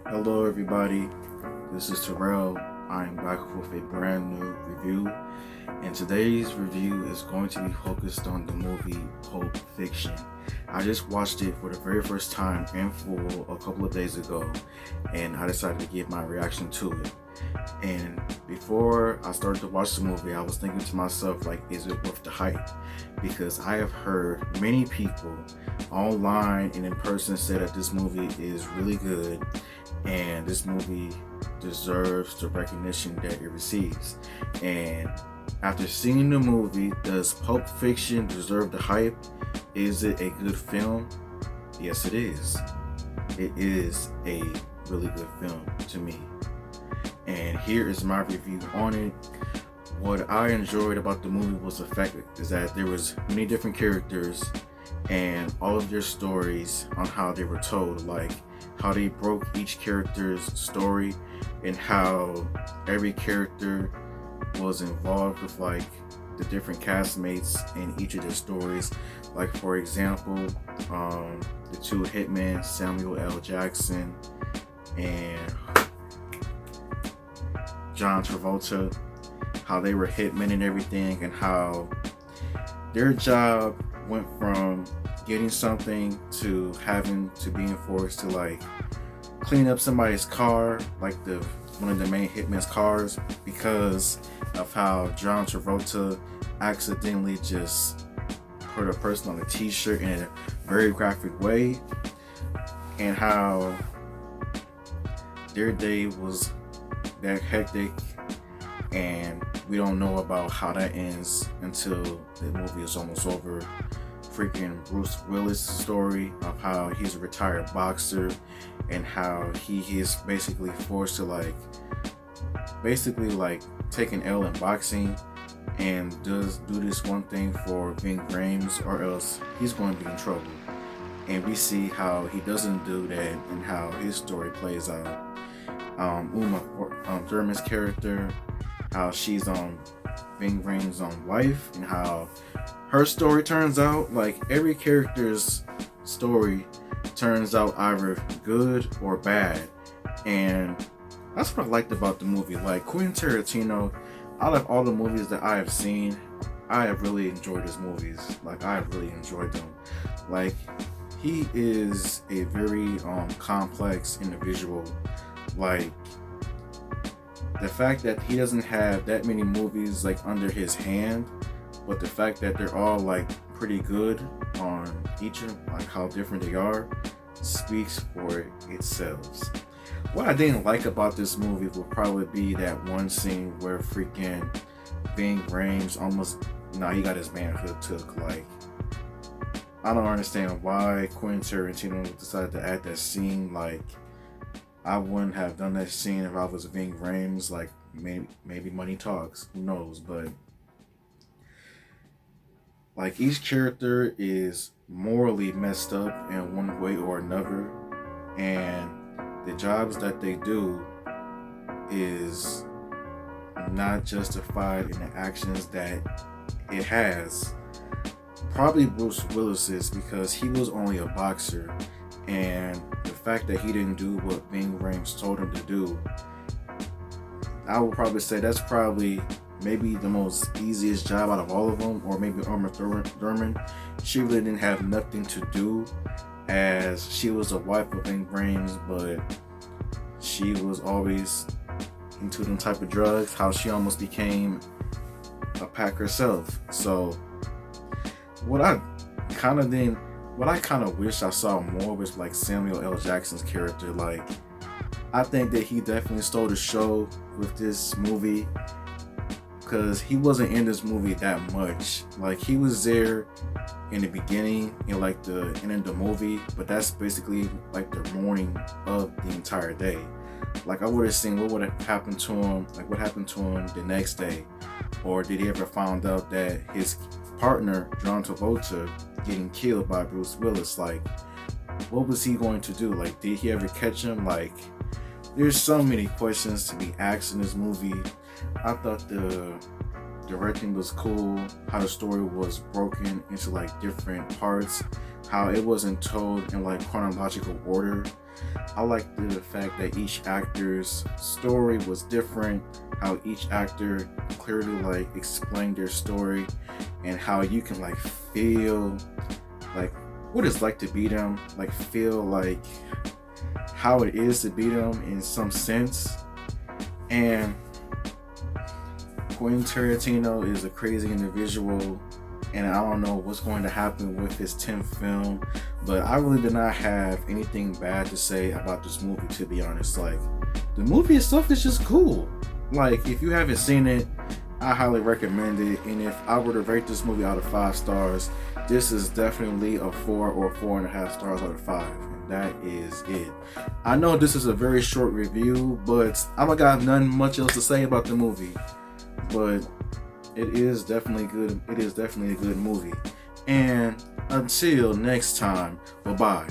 Hello, everybody. This is Terrell. I'm back with a brand new review, and today's review is going to be focused on the movie Pulp Fiction. I just watched it for the very first time in full a couple of days ago, and I decided to give my reaction to it. And before I started to watch the movie, I was thinking to myself, like, is it worth the hype? Because I have heard many people online and in person say that this movie is really good and this movie deserves the recognition that it receives. And after seeing the movie, does Pulp Fiction deserve the hype? Is it a good film? Yes, it is. It is a really good film to me. And here is my review on it. What I enjoyed about the movie was the fact is that there was many different characters and all of their stories on how they were told, like how they broke each character's story and how every character was involved with like the different castmates in each of their stories. Like for example, the two hitmen, Samuel L. Jackson and John Travolta, how they were hitmen and everything, and how their job went from getting something to having to being forced to like clean up somebody's car, like the one of the main hitmen's cars, because of how John Travolta accidentally just put a person on a t-shirt in a very graphic way, and how their day was that hectic, and we don't know about how that ends until the movie is almost over. Freaking Bruce Willis' story of how he's a retired boxer and how he is basically forced to basically take an L in boxing and does do this one thing for Ving Rhames or else he's going to be in trouble. And we see how he doesn't do that and how his story plays out. Uma Thurman's character, how she's on Ving Rhames' wife, and how her story turns out. Like every character's story turns out either good or bad, and that's what I liked about the movie. Like Quentin Tarantino, out of all the movies that I have seen, I have really enjoyed his movies. Like I have really enjoyed them. Like he is a very complex individual. Like the fact that he doesn't have that many movies like under his hand, but the fact that they're all like pretty good on each of like how different they are speaks for itself. What I didn't like about this movie would probably be that one scene where freaking Ving Rhames he got his manhood took. Like I don't understand why Quentin Tarantino decided to add that scene. Like I wouldn't have done that scene if I was Ving Rhames. Like maybe money talks, who knows? But like each character is morally messed up in one way or another, and the jobs that they do is not justified in the actions that it has. Probably Bruce Willis's, because he was only a boxer, and the fact that he didn't do what Ving Rhames told him to do, I would probably say that's probably maybe the most easiest job out of all of them. Or maybe Uma Thurman. She really didn't have nothing to do, as she was a wife of Ving Rhames, but she was always into them type of drugs, how she almost became a pack herself. So what I kind of wish I saw more was like Samuel L. Jackson's character. Like I think that he definitely stole the show with this movie, because he wasn't in this movie that much. Like he was there in the beginning and like the end of the movie, but that's basically like the morning of the entire day. Like I would have seen what would have happened to him, like what happened to him the next day, or did he ever found out that his partner John Travolta getting killed by Bruce Willis? Like what was he going to do? Like did he ever catch him? Like there's so many questions to be asked in this movie. I thought the directing was cool, how the story was broken into like different parts, how it wasn't told in like chronological order, I liked the fact that each actor's story was different, how each actor clearly like explained their story, and how you can like feel like what it's like to be them, like feel like how it is to be them in some sense. And Quentin Tarantino is a crazy individual, and I don't know what's going to happen with his 10th film, but I really did not have anything bad to say about this movie, to be honest. Like, the movie itself is just cool. Like, if you haven't seen it, I highly recommend it, and if I were to rate this movie out of 5 stars, this is definitely a 4 or 4.5 stars out of 5. And that is it. I know this is a very short review, but I don't got nothing much else to say about the movie. But it is definitely good. It is definitely a good movie. And until next time, bye-bye.